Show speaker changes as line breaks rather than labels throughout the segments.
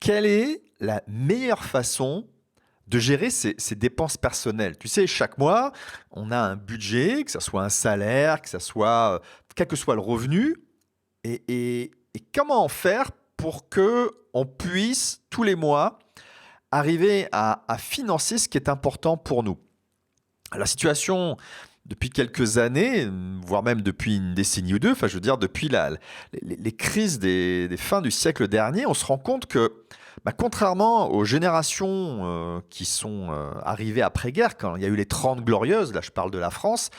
Quelle est la meilleure façon de gérer ses dépenses personnelles? Tu sais, chaque mois, on a un budget, que ça soit un salaire, que ça soit, quel que soit le revenu et comment faire pour que on puisse tous les mois arriver à financer ce qui est important pour nous? La situation depuis quelques années, voire même depuis une décennie ou 2, enfin je veux dire depuis les crises des fins du siècle dernier, on se rend compte que, contrairement aux générations, qui sont, arrivées après-guerre, quand il y a eu les 30 glorieuses, là je parle de la France,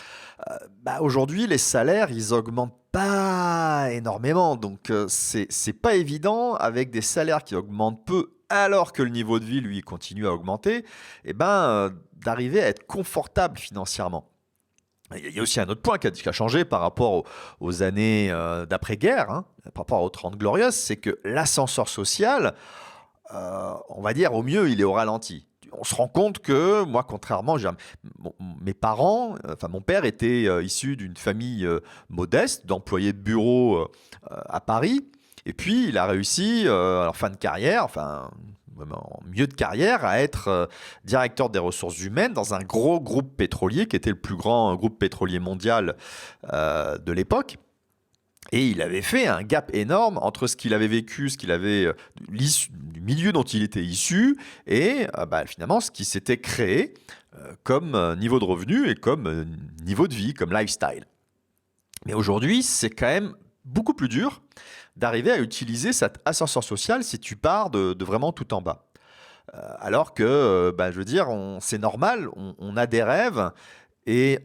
aujourd'hui les salaires, ils augmentent pas énormément. Donc c'est pas évident avec des salaires qui augmentent peu alors que le niveau de vie, lui, continue à augmenter, d'arriver à être confortable financièrement. Il y a aussi un autre point qui a changé par rapport aux années d'après-guerre, hein, par rapport aux 30 glorieuses, c'est que l'ascenseur social, on va dire au mieux, il est au ralenti. On se rend compte que moi, contrairement, mes parents, enfin mon père était issu d'une famille modeste, d'employés de bureau à Paris, et puis il a réussi, en fin de carrière, enfin même en milieu de carrière, à être directeur des ressources humaines dans un gros groupe pétrolier qui était le plus grand groupe pétrolier mondial de l'époque. Et il avait fait un gap énorme entre ce qu'il avait vécu, ce qu'il avait du milieu dont il était issu, et finalement ce qui s'était créé comme niveau de revenu et comme niveau de vie, comme lifestyle. Mais aujourd'hui, c'est quand même beaucoup plus dur d'arriver à utiliser cet ascenseur social si tu pars de vraiment tout en bas. Alors que, je veux dire, c'est normal, on a des rêves et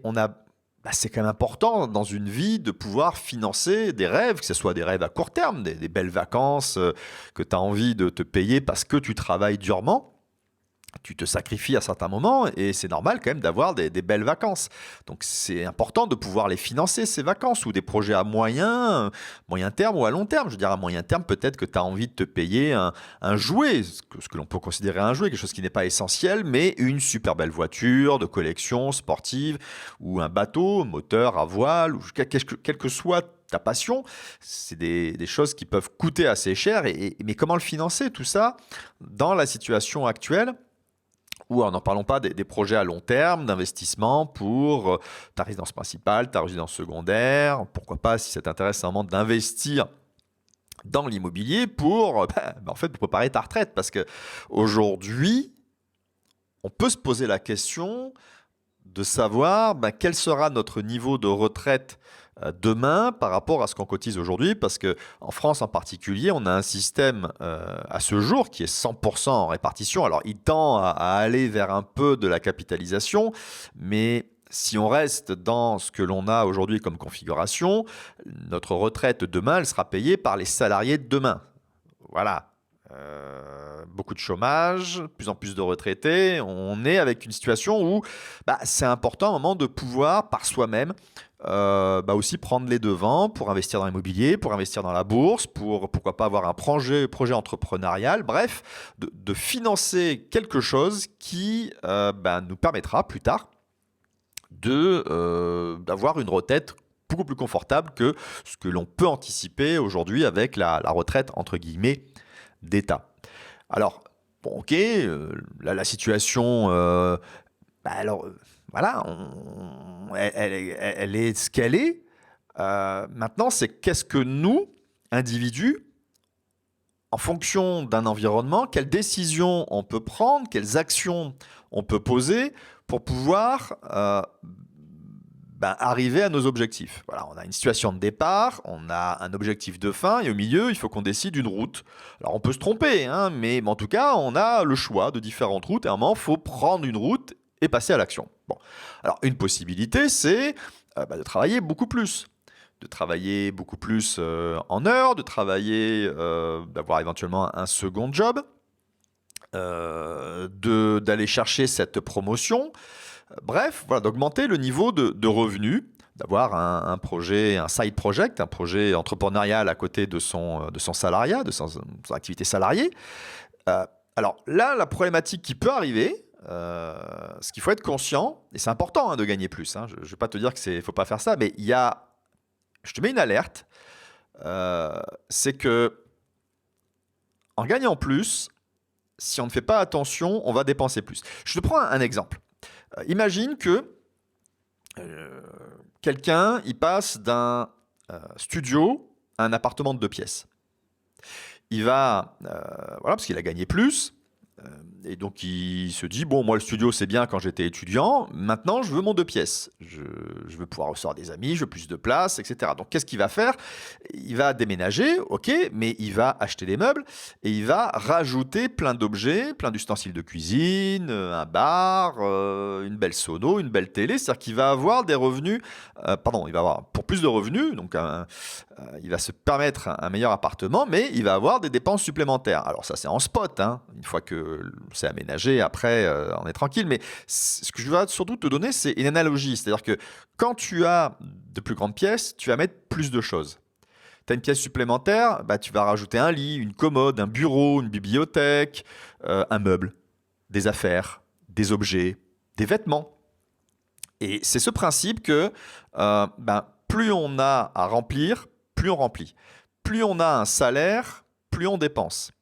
c'est quand même important dans une vie de pouvoir financer des rêves, que ce soit des rêves à court terme, des belles vacances que tu as envie de te payer parce que tu travailles durement. Tu te sacrifies à certains moments et c'est normal quand même d'avoir des belles vacances. Donc c'est important de pouvoir les financer, ces vacances, ou des projets à moyen terme ou à long terme. Je veux dire, à moyen terme, peut-être que tu as envie de te payer un jouet, ce que l'on peut considérer un jouet, quelque chose qui n'est pas essentiel, mais une super belle voiture de collection sportive, ou un bateau, moteur à voile, ou quelle que soit ta passion. C'est des choses qui peuvent coûter assez cher. Mais comment le financer, tout ça, dans la situation actuelle? Ou n'en parlons pas des projets à long terme, d'investissement pour ta résidence principale, ta résidence secondaire. Pourquoi pas, si ça t'intéresse vraiment, d'investir dans l'immobilier pour, en fait, pour préparer ta retraite. Parce que aujourd'hui, on peut se poser la question de savoir quel sera notre niveau de retraite demain par rapport à ce qu'on cotise aujourd'hui, parce qu'en France en particulier, on a un système à ce jour qui est 100% en répartition. Alors il tend à aller vers un peu de la capitalisation, mais si on reste dans ce que l'on a aujourd'hui comme configuration, notre retraite demain, elle sera payée par les salariés de demain. Voilà. Beaucoup de chômage, de plus en plus de retraités. On est avec une situation où c'est important à un moment de pouvoir, par soi-même, aussi prendre les devants pour investir dans l'immobilier, pour investir dans la bourse, pourquoi pas avoir un projet entrepreneurial, bref, de financer quelque chose qui nous permettra plus tard d'avoir une retraite beaucoup plus confortable que ce que l'on peut anticiper aujourd'hui avec la retraite, entre guillemets, d'État. Alors, bon, ok, la situation, voilà, elle est ce qu'elle est. Maintenant, c'est qu'est-ce que nous, individus, en fonction d'un environnement, quelles décisions on peut prendre, quelles actions on peut poser pour pouvoir arriver à nos objectifs. Voilà, on a une situation de départ, on a un objectif de fin, et au milieu, il faut qu'on décide une route. Alors on peut se tromper, hein, mais en tout cas, on a le choix de différentes routes, et à un moment, il faut prendre une route et passer à l'action. Bon. Alors une possibilité, c'est de travailler beaucoup plus. De travailler beaucoup plus en heures, de travailler, d'avoir éventuellement un second job, d'aller chercher cette promotion. Bref, voilà, d'augmenter le niveau de revenus, d'avoir un projet, un side project, un projet entrepreneurial à côté de son salariat, de son activité salariée. Alors là, la problématique qui peut arriver, ce qu'il faut être conscient, et c'est important de gagner plus, hein, je ne vais pas te dire qu'il ne faut pas faire ça, mais je te mets une alerte, c'est que en gagnant plus, si on ne fait pas attention, on va dépenser plus. Je te prends un exemple. Imagine que quelqu'un, il passe d'un studio à un appartement de 2 pièces. Il va, voilà, parce qu'il a gagné plus, et donc il se dit, bon, moi le studio c'est bien quand j'étais étudiant, maintenant je veux mon 2 pièces. Je veux pouvoir recevoir des amis, je veux plus de place, etc. Donc qu'est-ce qu'il va faire? Il va déménager, ok, mais il va acheter des meubles et il va rajouter plein d'objets, plein d'ustensiles de cuisine, un bar, une belle sono, une belle télé. C'est-à-dire qu'il va avoir des revenus, pardon, il va avoir pour plus de revenus, donc il va se permettre un meilleur appartement, mais il va avoir des dépenses supplémentaires. Alors ça c'est en spot, hein. Une fois que c'est aménagé, après on est tranquille, mais ce que je vais surtout te donner, c'est une analogie, c'est-à-dire que quand tu as de plus grandes pièces, tu vas mettre plus de choses. Tu as une pièce supplémentaire, bah, tu vas rajouter un lit, une commode, un bureau, une bibliothèque, un meuble, des affaires, des objets, des vêtements. Et c'est ce principe que ben, plus on a à remplir, plus on remplit. Plus on a un salaire, plus on dépense.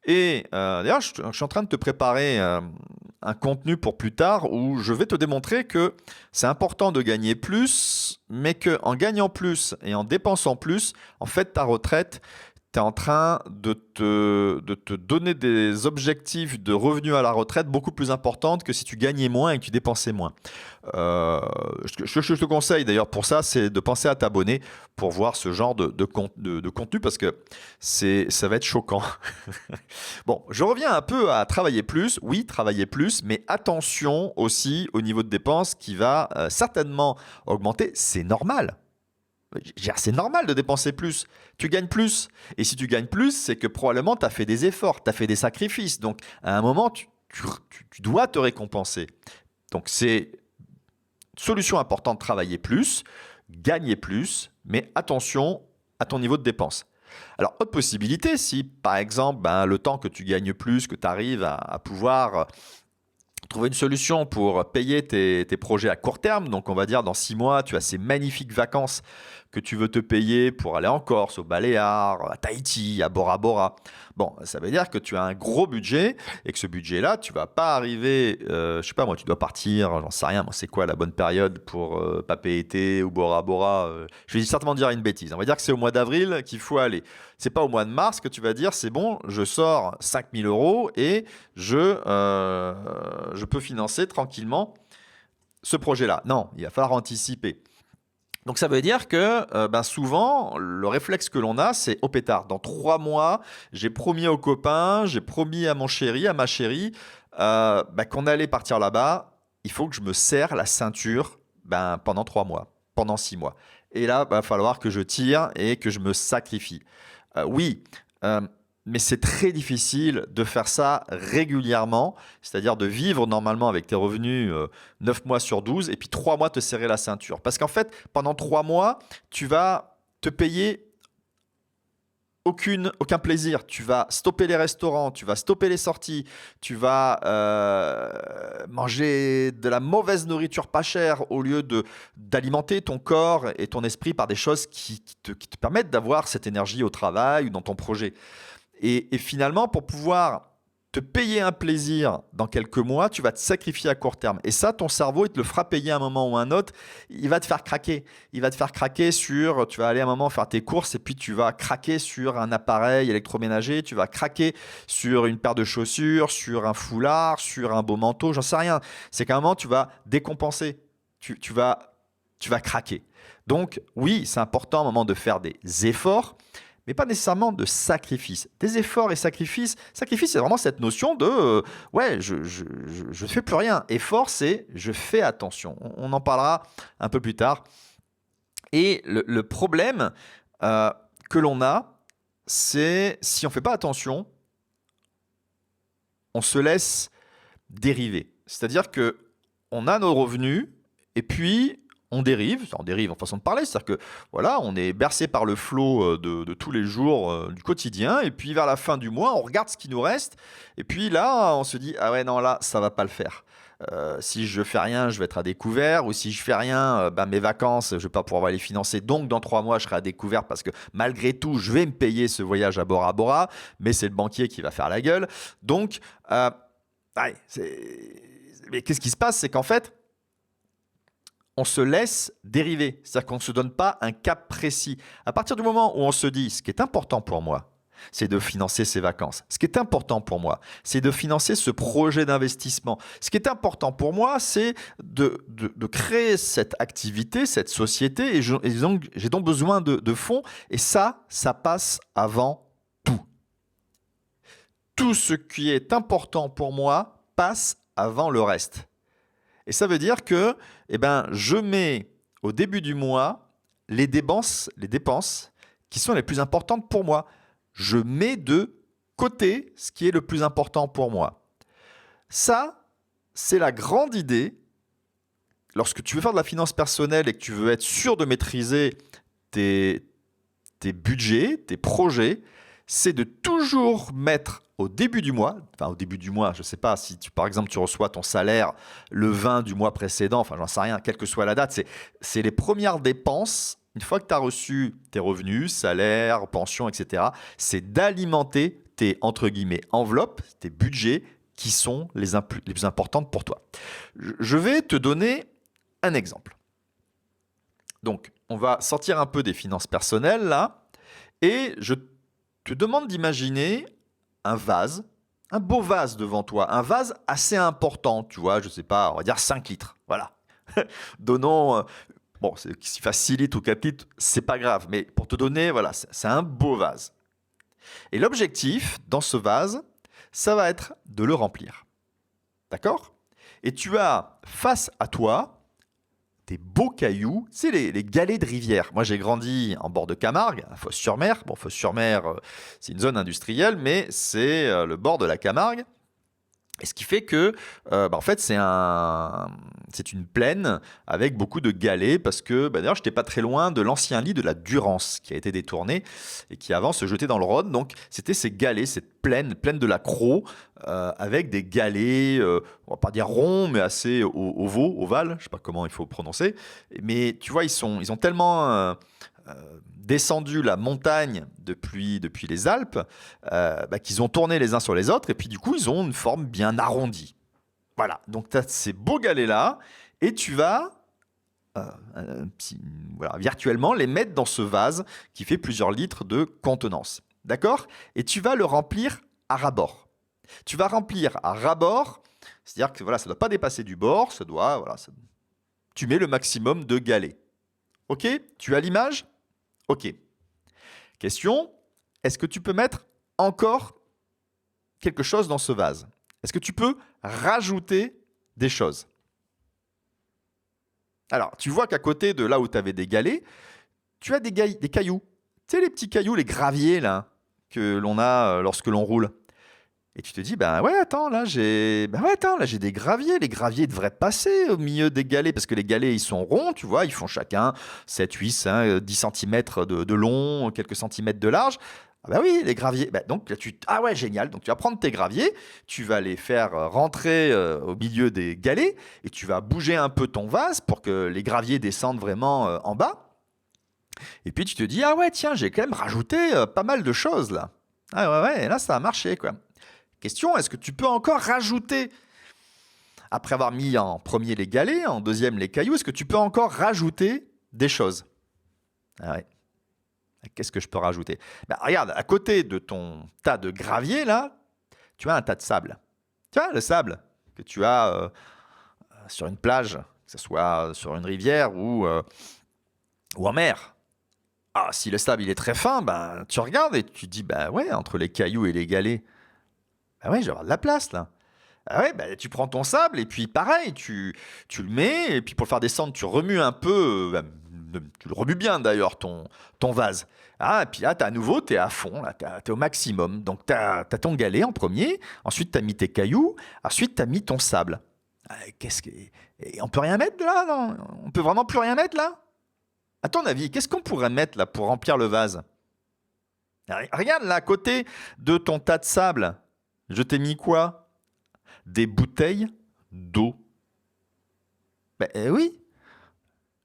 Et d'ailleurs, je suis en train de te préparer un contenu pour plus tard où je vais te démontrer que c'est important de gagner plus, mais qu'en gagnant plus et en dépensant plus, en fait, ta retraite, tu es en train de te donner des objectifs de revenus à la retraite beaucoup plus importantes que si tu gagnais moins et que tu dépensais moins. Ce que je te conseille d'ailleurs pour ça, c'est de penser à t'abonner pour voir ce genre de contenu parce que ça va être choquant. Bon, je reviens un peu à travailler plus. Oui, travailler plus, mais attention aussi au niveau de dépenses qui va certainement augmenter. C'est normal. C'est normal de dépenser plus. Tu gagnes plus. Et si tu gagnes plus, c'est que probablement tu as fait des efforts, tu as fait des sacrifices. Donc, à un moment, tu dois te récompenser. Donc, c'est une solution importante, travailler plus, gagner plus, mais attention à ton niveau de dépense. Alors, autre possibilité, si par exemple, ben, le temps que tu gagnes plus, que tu arrives à pouvoir trouver une solution pour payer tes projets à court terme. Donc, on va dire dans 6 mois, tu as ces magnifiques vacances que tu veux te payer pour aller en Corse, au Baléares, à Tahiti, à Bora Bora. Bon, ça veut dire que tu as un gros budget et que ce budget-là, tu vas pas arriver, je sais pas moi, tu dois partir, j'en sais rien, moi, c'est quoi la bonne période pour Papeete été ou Bora Bora Je vais certainement dire une bêtise. On va dire que c'est au mois d'avril qu'il faut aller. C'est pas au mois de mars que tu vas dire, c'est bon, je sors 5000 euros et je peux financer tranquillement ce projet-là. Non, il va falloir anticiper. Donc ça veut dire que ben souvent, le réflexe que l'on a, c'est au pétard. Dans 3 mois, j'ai promis aux copains, j'ai promis à mon chéri, à ma chérie, ben, qu'on allait partir là-bas. Il faut que je me serre la ceinture ben, pendant 3 mois, pendant 6 mois. Et là, il va falloir que je tire et que je me sacrifie. Oui, mais c'est très difficile de faire ça régulièrement, c'est-à-dire de vivre normalement avec tes revenus 9 mois sur 12 et puis 3 mois te serrer la ceinture. Parce qu'en fait, pendant 3 mois, tu vas te payer aucun plaisir. Tu vas stopper les restaurants, tu vas stopper les sorties, tu vas manger de la mauvaise nourriture pas chère au lieu d'alimenter ton corps et ton esprit par des choses qui te permettent d'avoir cette énergie au travail ou dans ton projet. Et finalement, pour pouvoir te payer un plaisir dans quelques mois, tu vas te sacrifier à court terme. Et ça, ton cerveau, il te le fera payer à un moment ou à un autre. Il va te faire craquer. Il va te faire craquer sur, tu vas aller à un moment faire tes courses et puis tu vas craquer sur un appareil électroménager, tu vas craquer sur une paire de chaussures, sur un foulard, sur un beau manteau, j'en sais rien. C'est qu'à un moment, tu vas décompenser. Tu vas craquer. Donc, oui, c'est important à un moment de faire des efforts, mais pas nécessairement de sacrifice. Des efforts et sacrifices. Sacrifice, c'est vraiment cette notion de ouais, je ne fais plus rien. Effort, c'est je fais attention. On en parlera un peu plus tard. Et le problème que l'on a, c'est si on ne fait pas attention, on se laisse dériver. C'est-à-dire que on a nos revenus et puis on dérive, on dérive en façon de parler, c'est-à-dire que voilà, on est bercé par le flot de tous les jours du quotidien, et puis vers la fin du mois, on regarde ce qui nous reste, et puis là, on se dit ah ouais non là, ça va pas le faire. Si je fais rien, je vais être à découvert, ou si je fais rien, mes vacances, je vais pas pouvoir les financer, donc dans 3 mois, je serai à découvert parce que malgré tout, je vais me payer ce voyage à Bora Bora, mais c'est le banquier qui va faire la gueule. Donc, ouais, mais qu'est-ce qui se passe, c'est qu'en fait on se laisse dériver. C'est-à-dire qu'on ne se donne pas un cap précis. À partir du moment où on se dit, ce qui est important pour moi, c'est de financer ses vacances. Ce qui est important pour moi, c'est de financer ce projet d'investissement. Ce qui est important pour moi, c'est de créer cette activité, cette société, et j'ai donc besoin de fonds. Et ça passe avant tout. Tout ce qui est important pour moi passe avant le reste. Et ça veut dire que je mets au début du mois les dépenses qui sont les plus importantes pour moi. Je mets de côté ce qui est le plus important pour moi. Ça, c'est la grande idée. Lorsque tu veux faire de la finance personnelle et que tu veux être sûr de maîtriser tes budgets, tes projets, c'est de toujours mettre au début du mois, je ne sais pas, si par exemple tu reçois ton salaire le 20 du mois précédent, j'en sais rien, quelle que soit la date, c'est les premières dépenses, une fois que tu as reçu tes revenus, salaire, pension, etc., c'est d'alimenter tes, entre guillemets, enveloppes, tes budgets qui sont les plus importantes pour toi. Je vais te donner un exemple. Donc, on va sortir un peu des finances personnelles là, et je te demande d'imaginer un vase, un beau vase devant toi, un vase assez important, tu vois, je sais pas, on va dire 5 litres, voilà. Donnons, s'il fasse 6 litres ou 4 litres, c'est pas grave, mais pour te donner, voilà, c'est un beau vase. Et l'objectif dans ce vase, ça va être de le remplir, d'accord ? Et tu as face à toi des beaux cailloux, c'est les galets de rivière. Moi, j'ai grandi en bord de Camargue, à Fos-sur-Mer. Bon, Fos-sur-Mer, c'est une zone industrielle, mais c'est le bord de la Camargue. Et ce qui fait que, en fait, c'est une plaine avec beaucoup de galets parce que, d'ailleurs, je n'étais pas très loin de l'ancien lit de la Durance qui a été détourné et qui avant se jetait dans le Rhône. Donc, c'était ces galets, cette plaine de la Crau, avec des galets, on va pas dire ronds, mais assez ovales, je ne sais pas comment il faut prononcer. Mais tu vois, ils ont tellement descendu la montagne depuis les Alpes, qu'ils ont tourné les uns sur les autres, et puis du coup, ils ont une forme bien arrondie. Voilà, donc tu as ces beaux galets-là, et tu vas virtuellement les mettre dans ce vase qui fait plusieurs litres de contenance. D'accord ? Et tu vas le remplir à ras-bord. Tu vas remplir à ras-bord, c'est-à-dire que ça ne doit pas dépasser du bord, tu mets le maximum de galets. Ok ? Tu as l'image ? Ok. Question, est-ce que tu peux mettre encore quelque chose dans ce vase ? Est-ce que tu peux rajouter des choses ? Alors, tu vois qu'à côté de là où tu avais des galets, tu as des cailloux. Tu sais, les petits cailloux, les graviers là, que l'on a lorsque l'on roule. Et tu te dis, là j'ai des graviers. Les graviers devraient passer au milieu des galets, parce que les galets, ils sont ronds, tu vois, ils font chacun 7, 8, 5, 10 cm de long, quelques centimètres de large. Ah oui, les graviers. Donc là, génial. Donc tu vas prendre tes graviers, tu vas les faire rentrer au milieu des galets, et tu vas bouger un peu ton vase pour que les graviers descendent vraiment en bas. Et puis tu te dis, tiens, j'ai quand même rajouté pas mal de choses là. Là ça a marché quoi. Question, est-ce que tu peux encore rajouter, après avoir mis en premier les galets, en deuxième les cailloux, est-ce que tu peux encore rajouter des choses ? Qu'est-ce que je peux rajouter ? Regarde, à côté de ton tas de gravier, là, tu as un tas de sable. Tu vois, le sable que tu as sur une plage, que ce soit sur une rivière ou en mer. Ah, si le sable il est très fin, tu regardes et tu te dis, entre les cailloux et les galets, je vais avoir de la place là. Tu prends ton sable et puis pareil, tu le mets et puis pour le faire descendre, tu remues un peu, tu le remues bien d'ailleurs ton vase. Et puis là, à nouveau, tu es à fond, tu es au maximum. Donc tu as ton galet en premier, ensuite tu as mis tes cailloux, ensuite tu as mis ton sable. Qu'est-ce que... Et on peut rien mettre là, non? On peut vraiment plus rien mettre là? À ton avis, qu'est-ce qu'on pourrait mettre là pour remplir le vase? Regarde là, à côté de ton tas de sable, je t'ai mis quoi? Des bouteilles d'eau. Oui,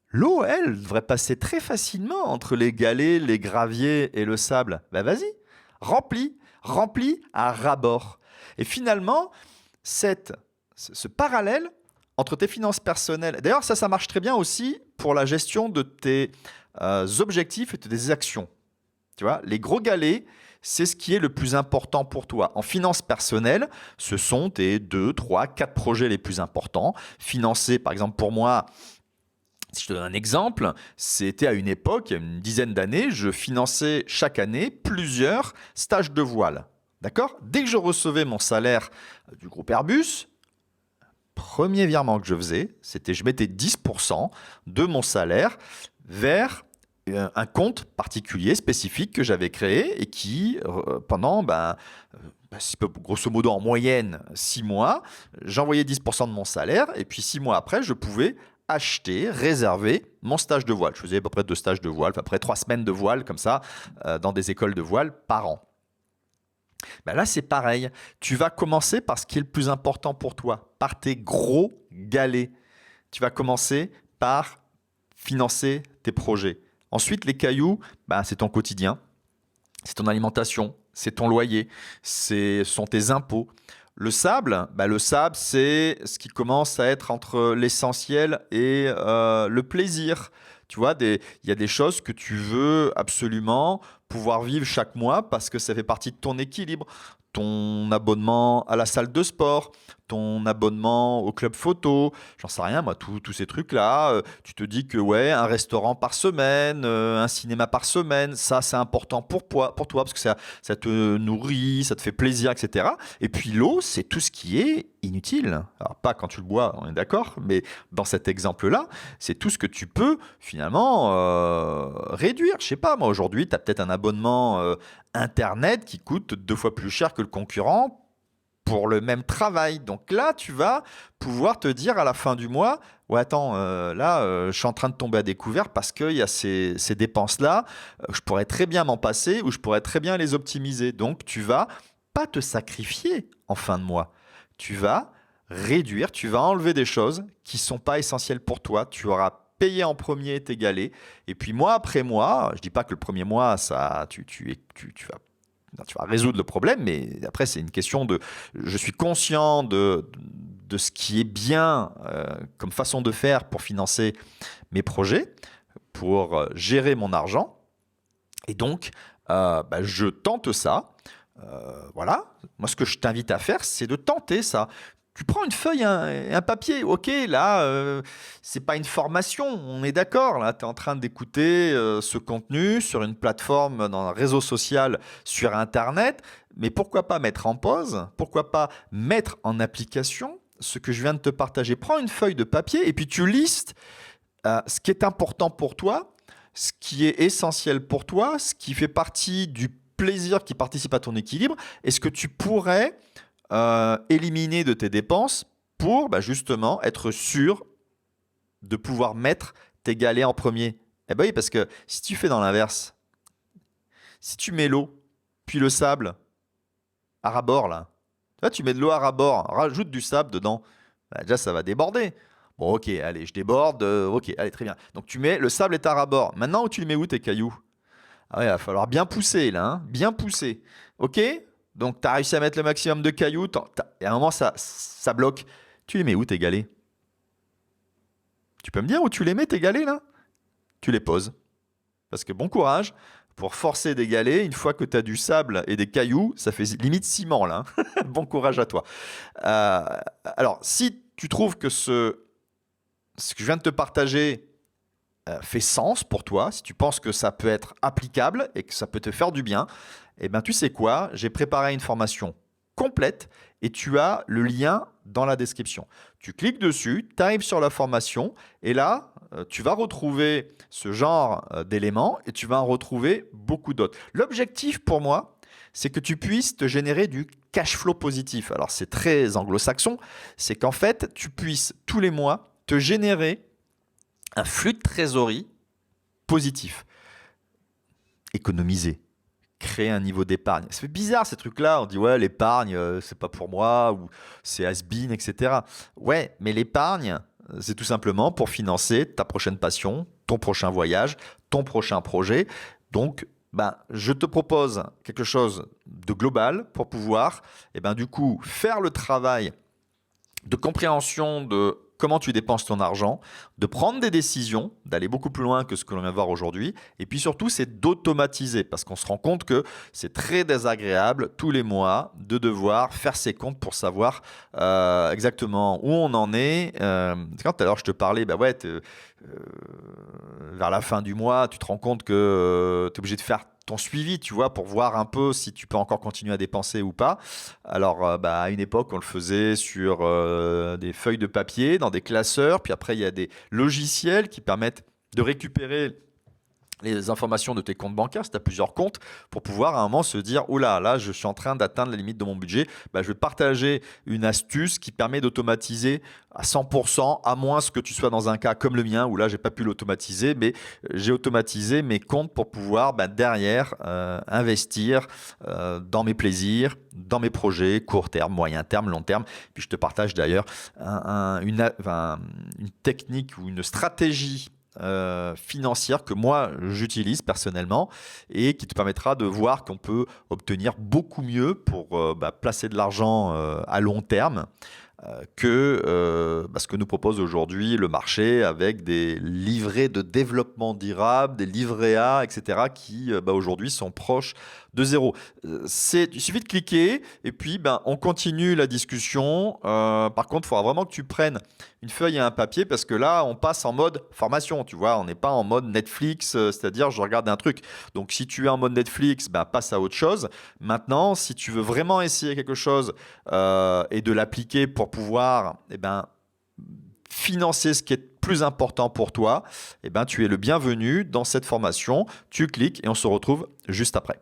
l'eau, elle, devrait passer très facilement entre les galets, les graviers et le sable. Vas-y, remplis, remplis à ras-bord. Et finalement, ce parallèle entre tes finances personnelles, d'ailleurs ça marche très bien aussi pour la gestion de tes objectifs et de tes actions. Tu vois, les gros galets, c'est ce qui est le plus important pour toi. En finances personnelles, ce sont tes 2, 3, 4 projets les plus importants. Financer, par exemple, pour moi, si je te donne un exemple, c'était à une époque, il y a une dizaine d'années, je finançais chaque année plusieurs stages de voile. D'accord? Dès que je recevais mon salaire du groupe Airbus, premier virement que je faisais, c'était je mettais 10% de mon salaire vers un compte particulier, spécifique que j'avais créé et qui, pendant, grosso modo en moyenne 6 mois, j'envoyais 10% de mon salaire et puis 6 mois après, je pouvais acheter, réserver mon stage de voile. Je faisais à peu près 2 stages de voile, à peu près 3 semaines de voile comme ça, dans des écoles de voile par an. Là, c'est pareil. Tu vas commencer par ce qui est le plus important pour toi, par tes gros galets. Tu vas commencer par financer tes projets. Ensuite, les cailloux, c'est ton quotidien, c'est ton alimentation, c'est ton loyer, ce sont tes impôts. Le sable, c'est ce qui commence à être entre l'essentiel et le plaisir. Tu vois, il y a des choses que tu veux absolument pouvoir vivre chaque mois parce que ça fait partie de ton équilibre. Ton abonnement à la salle de sport, ton abonnement au club photo, j'en sais rien, moi, tous ces trucs-là. Tu te dis que ouais, un restaurant par semaine, un cinéma par semaine, ça c'est important pour toi parce que ça te nourrit, ça te fait plaisir, etc. Et puis l'eau, c'est tout ce qui est inutile. Alors pas quand tu le bois, on est d'accord, mais dans cet exemple-là, c'est tout ce que tu peux finalement réduire. Je sais pas, moi aujourd'hui, tu as peut-être un abonnement Internet qui coûte 2 fois plus cher que le concurrent pour le même travail. Donc là, tu vas pouvoir te dire à la fin du mois, ouais attends, je suis en train de tomber à découvert parce qu'il y a ces dépenses-là, je pourrais très bien m'en passer ou je pourrais très bien les optimiser. Donc tu vas pas te sacrifier en fin de mois. Tu vas réduire, tu vas enlever des choses qui sont pas essentielles pour toi. Tu auras payé en premier tes galets. Et puis mois après mois, je dis pas que le premier mois, tu vas résoudre le problème, mais après c'est une question de, je suis conscient de ce qui est bien comme façon de faire pour financer mes projets, pour gérer mon argent. Et donc, je tente ça. Voilà. Moi, ce que je t'invite à faire, c'est de tenter ça. Tu prends une feuille et un papier. Ok, là, c'est pas une formation, on est d'accord. Là, tu es en train d'écouter ce contenu sur une plateforme, dans un réseau social, sur Internet. Mais pourquoi pas mettre en pause? Pourquoi pas mettre en application ce que je viens de te partager? Prends une feuille de papier et puis tu listes ce qui est important pour toi, ce qui est essentiel pour toi, ce qui fait partie du plaisir qui participe à ton équilibre et ce que tu pourrais éliminer de tes dépenses pour justement être sûr de pouvoir mettre tes galets en premier. Eh bien oui, parce que si tu fais dans l'inverse, si tu mets l'eau, puis le sable à ras-bord, là, tu mets de l'eau à ras-bord, rajoute du sable dedans, déjà ça va déborder. Bon ok, allez, je déborde, ok, allez, très bien. Donc tu mets, le sable est à ras-bord. Maintenant, tu les mets où tes cailloux? Ah ouais, il va falloir bien pousser là, hein, bien pousser. Ok? Donc, tu as réussi à mettre le maximum de cailloux. Et à un moment, ça bloque. Tu les mets où, tes galets? Tu peux me dire où tu les mets, tes galets, là? Tu les poses. Parce que bon courage, pour forcer des galets, une fois que tu as du sable et des cailloux, ça fait limite ciment, là. Bon courage à toi. Alors, si tu trouves que ce que je viens de te partager fait sens pour toi, si tu penses que ça peut être applicable et que ça peut te faire du bien, eh bien, tu sais quoi? J'ai préparé une formation complète et tu as le lien dans la description. Tu cliques dessus, tu arrives sur la formation et là, tu vas retrouver ce genre d'éléments et tu vas en retrouver beaucoup d'autres. L'objectif pour moi, c'est que tu puisses te générer du cash flow positif. Alors c'est très anglo-saxon, c'est qu'en fait, tu puisses tous les mois te générer un flux de trésorerie positif. Économiser, créer un niveau d'épargne. Ça fait bizarre ces trucs-là, on dit ouais l'épargne c'est pas pour moi ou c'est has-been, etc. Ouais, mais l'épargne c'est tout simplement pour financer ta prochaine passion, ton prochain voyage, ton prochain projet. Donc je te propose quelque chose de global pour pouvoir du coup faire le travail de compréhension de comment tu dépenses ton argent, de prendre des décisions, d'aller beaucoup plus loin que ce que l'on vient de voir aujourd'hui. Et puis surtout, c'est d'automatiser parce qu'on se rend compte que c'est très désagréable tous les mois de devoir faire ses comptes pour savoir exactement où on en est. Quand tout à l'heure je te parlais, vers la fin du mois, tu te rends compte que tu es obligé de faire ton suivi, tu vois, pour voir un peu si tu peux encore continuer à dépenser ou pas. Alors, à une époque, on le faisait sur des feuilles de papier, dans des classeurs. Puis après, il y a des logiciels qui permettent de récupérer les informations de tes comptes bancaires, si tu as plusieurs comptes, pour pouvoir à un moment se dire oula, là, je suis en train d'atteindre la limite de mon budget. Je vais partager une astuce qui permet d'automatiser à 100%, à moins que tu sois dans un cas comme le mien où là, j'ai pas pu l'automatiser, mais j'ai automatisé mes comptes pour pouvoir derrière investir dans mes plaisirs, dans mes projets, court terme, moyen terme, long terme. Puis je te partage d'ailleurs une technique ou une stratégie financière que moi j'utilise personnellement et qui te permettra de voir qu'on peut obtenir beaucoup mieux pour placer de l'argent à long terme que ce que nous propose aujourd'hui le marché avec des livrets de développement durable, des livrets A, etc. qui aujourd'hui sont proches de zéro. Il suffit de cliquer et puis on continue la discussion. Par contre, il faudra vraiment que tu prennes une feuille et un papier parce que là, on passe en mode formation. Tu vois, on n'est pas en mode Netflix, c'est-à-dire je regarde un truc. Donc, si tu es en mode Netflix, passe à autre chose. Maintenant, si tu veux vraiment essayer quelque chose et de l'appliquer pour pouvoir financer ce qui est plus important pour toi, tu es le bienvenu dans cette formation. Tu cliques et on se retrouve juste après.